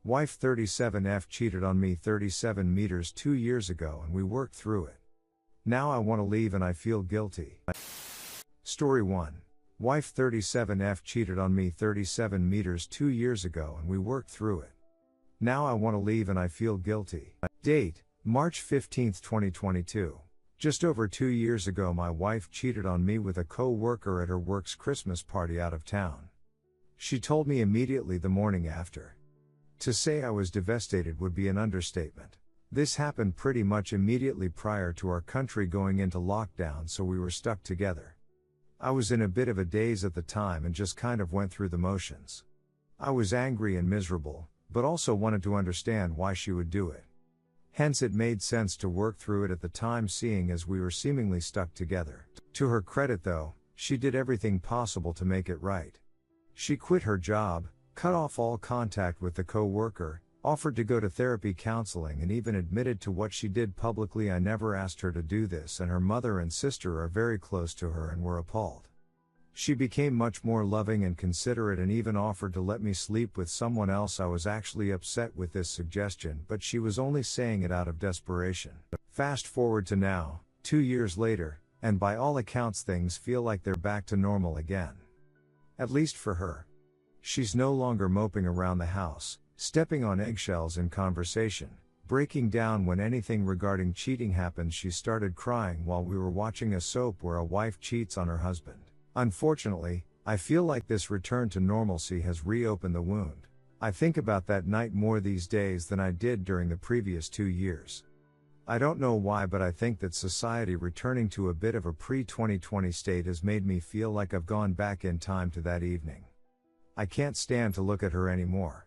Wife 37F cheated on me 37 meters 2 years ago and we worked through it. Now I want to leave and I feel guilty. Story 1. Wife 37F cheated on me 37 meters 2 years ago and we worked through it. Now I want to leave and I feel guilty. Date, March 15, 2022. Just over 2 years ago my wife cheated on me with a co-worker at her work's Christmas party out of town. She told me immediately the morning after. To say I was devastated would be an understatement. This happened pretty much immediately prior to our country going into lockdown, so we were stuck together. I was in a bit of a daze at the time and just kind of went through the motions. I was angry and miserable, but also wanted to understand why she would do it. Hence it made sense to work through it at the time, seeing as we were seemingly stuck together. To her credit though, she did everything possible to make it right. She quit her job, cut off all contact with the co-worker, offered to go to therapy counseling, and even admitted to what she did publicly. I never asked her to do this, and her mother and sister are very close to her and were appalled. She became much more loving and considerate and even offered to let me sleep with someone else. I was actually upset with this suggestion, but she was only saying it out of desperation. Fast forward to now, 2 years later, and by all accounts things feel like they're back to normal again. At least for her. She's no longer moping around the house, stepping on eggshells in conversation, breaking down when anything regarding cheating happens. She started crying while we were watching a soap where a wife cheats on her husband. Unfortunately, I feel like this return to normalcy has reopened the wound. I think about that night more these days than I did during the previous 2 years. I don't know why, but I think that society returning to a bit of a pre-2020 state has made me feel like I've gone back in time to that evening. I can't stand to look at her anymore.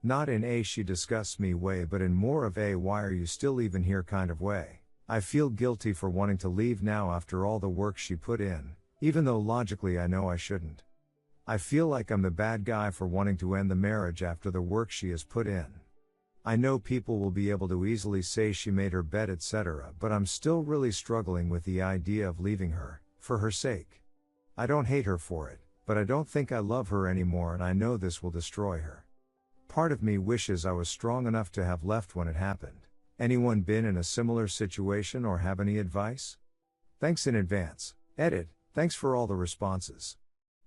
Not in a she disgusts me way, but in more of a why are you still even here kind of way. I feel guilty for wanting to leave now after all the work she put in, even though logically I know I shouldn't. I feel like I'm the bad guy for wanting to end the marriage after the work she has put in. I know people will be able to easily say she made her bed etc., but I'm still really struggling with the idea of leaving her, for her sake. I don't hate her for it, but I don't think I love her anymore, and I know this will destroy her. Part of me wishes I was strong enough to have left when it happened. Anyone been in a similar situation or have any advice? Thanks in advance. Edit. Thanks for all the responses.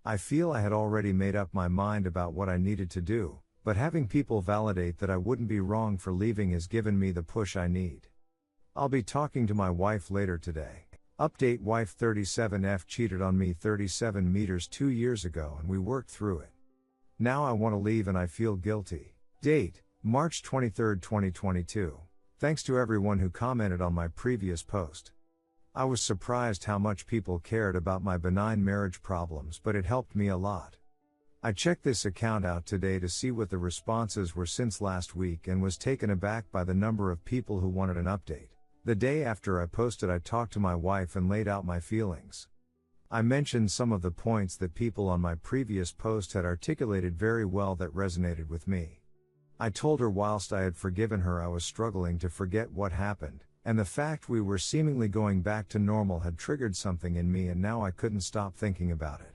I feel I had already made up my mind about what I needed to do, but having people validate that I wouldn't be wrong for leaving has given me the push I need. I'll be talking to my wife later today. Update: wife 37F cheated on me 37 meters 2 years ago and we worked through it. Now I want to leave and I feel guilty. Date: March 23, 2022. Thanks to everyone who commented on my previous post. I was surprised how much people cared about my benign marriage problems, but it helped me a lot. I checked this account out today to see what the responses were since last week and was taken aback by the number of people who wanted an update. The day after I posted, I talked to my wife and laid out my feelings. I mentioned some of the points that people on my previous post had articulated very well that resonated with me. I told her whilst I had forgiven her, I was struggling to forget what happened, and the fact we were seemingly going back to normal had triggered something in me, and now I couldn't stop thinking about it.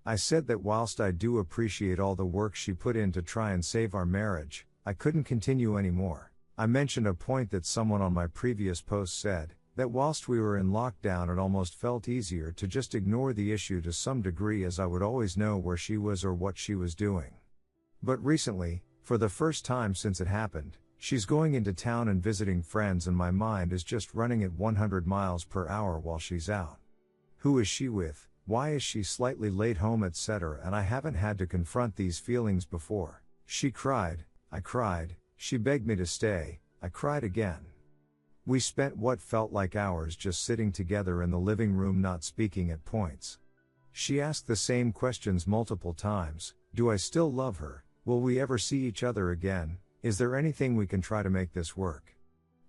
I said that whilst I do appreciate all the work she put in to try and save our marriage, I couldn't continue anymore. I mentioned a point that someone on my previous post said, that whilst we were in lockdown it almost felt easier to just ignore the issue to some degree, as I would always know where she was or what she was doing. But recently, for the first time since it happened, she's going into town and visiting friends, and my mind is just running at 100 miles per hour while she's out. Who is she with? Why is she slightly late home, etc.? And I haven't had to confront these feelings before. She cried, I cried, she begged me to stay, I cried again. We spent what felt like hours just sitting together in the living room, not speaking at points. She asked the same questions multiple times. Do I still love her? Will we ever see each other again? Is there anything we can try to make this work?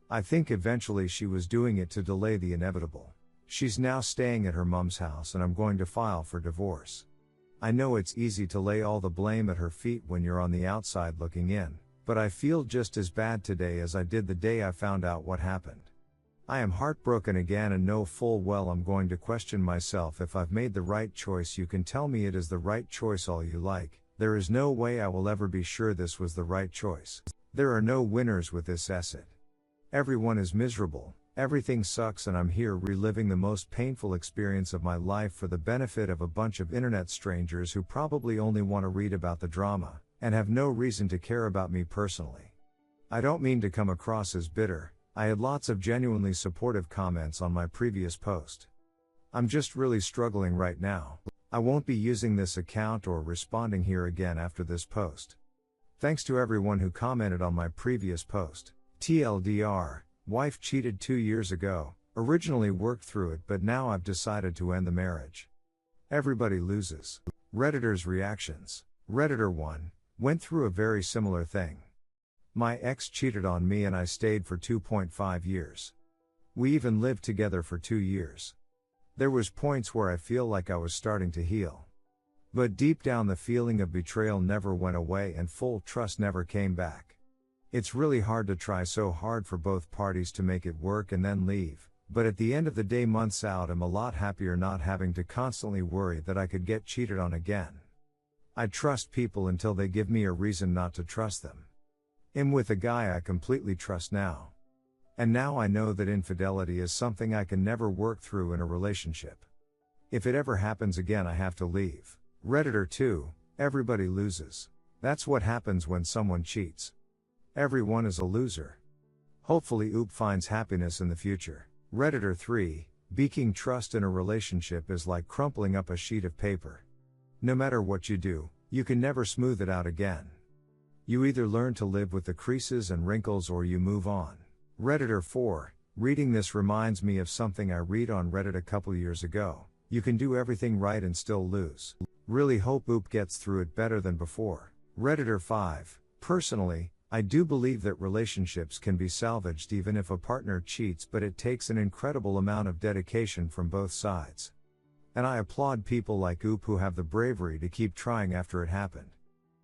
I think eventually she was doing it to delay the inevitable. She's now staying at her mom's house and I'm going to file for divorce. I know it's easy to lay all the blame at her feet when you're on the outside looking in, but I feel just as bad today as I did the day I found out what happened. I am heartbroken again and know full well I'm going to question myself if I've made the right choice. You can tell me it is the right choice all you like, There is no way I will ever be sure this was the right choice. There are no winners with this essay. Everyone is miserable, everything sucks, and I'm here reliving the most painful experience of my life for the benefit of a bunch of internet strangers who probably only want to read about the drama, and have no reason to care about me personally. I don't mean to come across as bitter. I had lots of genuinely supportive comments on my previous post. I'm just really struggling right now. I won't be using this account or responding here again after this post. Thanks to everyone who commented on my previous post. TLDR, wife cheated 2 years ago, originally worked through it, but now I've decided to end the marriage. Everybody loses. Redditors' reactions. Redditor 1, went through a very similar thing. My ex cheated on me and I stayed for 2.5 years. We even lived together for 2 years. There was points where I feel like I was starting to heal. But deep down the feeling of betrayal never went away and full trust never came back. It's really hard to try so hard for both parties to make it work and then leave, but at the end of the day, months out, I'm a lot happier not having to constantly worry that I could get cheated on again. I trust people until they give me a reason not to trust them. I'm with a guy I completely trust now. And now I know that infidelity is something I can never work through in a relationship. If it ever happens again, I have to leave. Redditor 2, everybody loses. That's what happens when someone cheats. Everyone is a loser. Hopefully Oop finds happiness in the future. Redditor 3, breaking trust in a relationship is like crumpling up a sheet of paper. No matter what you do, you can never smooth it out again. You either learn to live with the creases and wrinkles or you move on. Redditor 4, reading this reminds me of something I read on Reddit a couple years ago. You can do everything right and still lose. Really hope Oop gets through it better than before. Redditor 5, personally, I do believe that relationships can be salvaged even if a partner cheats, but it takes an incredible amount of dedication from both sides. And I applaud people like Oop who have the bravery to keep trying after it happened.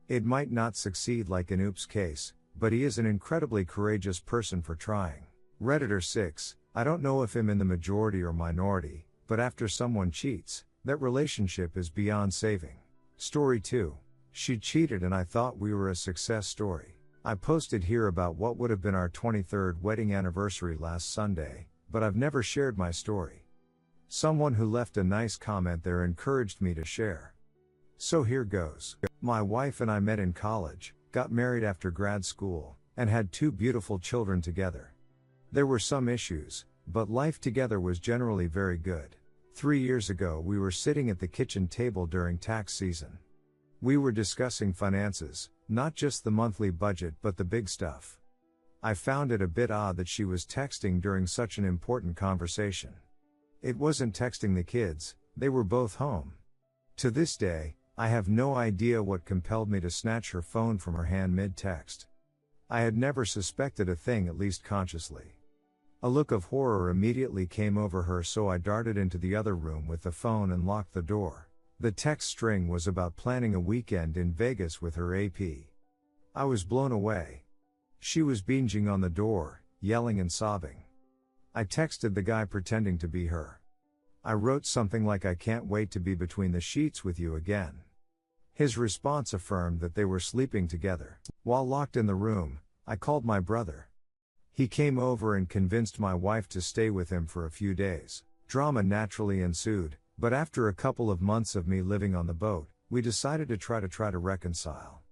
It might not succeed like in Oop's case, but he is an incredibly courageous person for trying. Redditor 6, I don't know if I'm in the majority or minority, but after someone cheats, that relationship is beyond saving. Story 2, she cheated and I thought we were a success story. I posted here about what would have been our 23rd wedding anniversary last Sunday, but I've never shared my story. Someone who left a nice comment there encouraged me to share. So here goes. My wife and I met in college, got married after grad school, and had 2 beautiful children together. There were some issues, but life together was generally very good. 3 years ago we were sitting at the kitchen table during tax season. We were discussing finances, not just the monthly budget but the big stuff. I found it a bit odd that she was texting during such an important conversation. It wasn't texting the kids, they were both home. To this day, I have no idea what compelled me to snatch her phone from her hand mid-text. I had never suspected a thing, at least consciously. A look of horror immediately came over her, so I darted into the other room with the phone and locked the door. The text string was about planning a weekend in Vegas with her AP. I was blown away. She was binging on the door, yelling and sobbing. I texted the guy pretending to be her. I wrote something like, "I can't wait to be between the sheets with you again." His response affirmed that they were sleeping together. While locked in the room, I called my brother. He came over and convinced my wife to stay with him for a few days. Drama naturally ensued, but after a couple of months of me living on the boat, we decided to try to reconcile.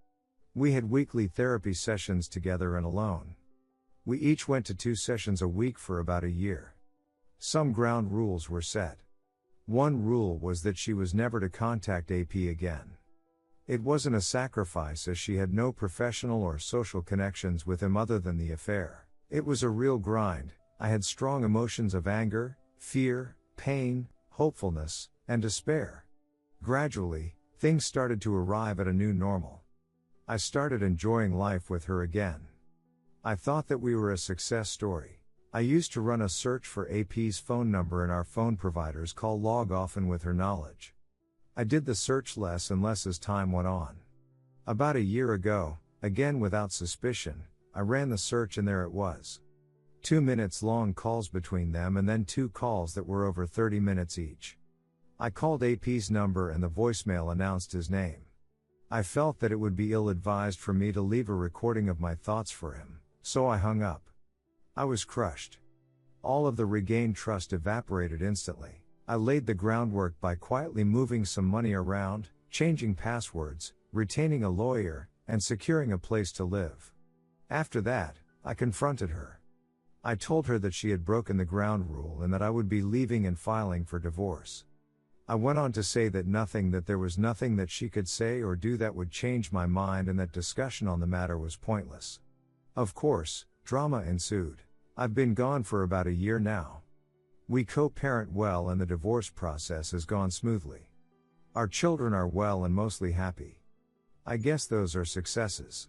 We had weekly therapy sessions together and alone. We each went to 2 sessions a week for about a year. Some ground rules were set. One rule was that she was never to contact AP again. It wasn't a sacrifice as she had no professional or social connections with him other than the affair. It was a real grind. I had strong emotions of anger, fear, pain, hopefulness, and despair. Gradually, things started to arrive at a new normal. I started enjoying life with her again. I thought that we were a success story. I used to run a search for AP's phone number in our phone provider's call log, often with her knowledge. I did the search less and less as time went on. About a year ago, again without suspicion, I ran the search and there it was. 2 minutes long calls between them and then 2 calls that were over 30 minutes each. I called AP's number and the voicemail announced his name. I felt that it would be ill-advised for me to leave a recording of my thoughts for him, so I hung up. I was crushed. All of the regained trust evaporated instantly. I laid the groundwork by quietly moving some money around, changing passwords, retaining a lawyer, and securing a place to live. After that, I confronted her. I told her that she had broken the ground rule and that I would be leaving and filing for divorce. I went on to say that there was nothing that she could say or do that would change my mind and that discussion on the matter was pointless. Of course, drama ensued. I've been gone for about a year now. We co-parent well and the divorce process has gone smoothly. Our children are well and mostly happy. I guess those are successes.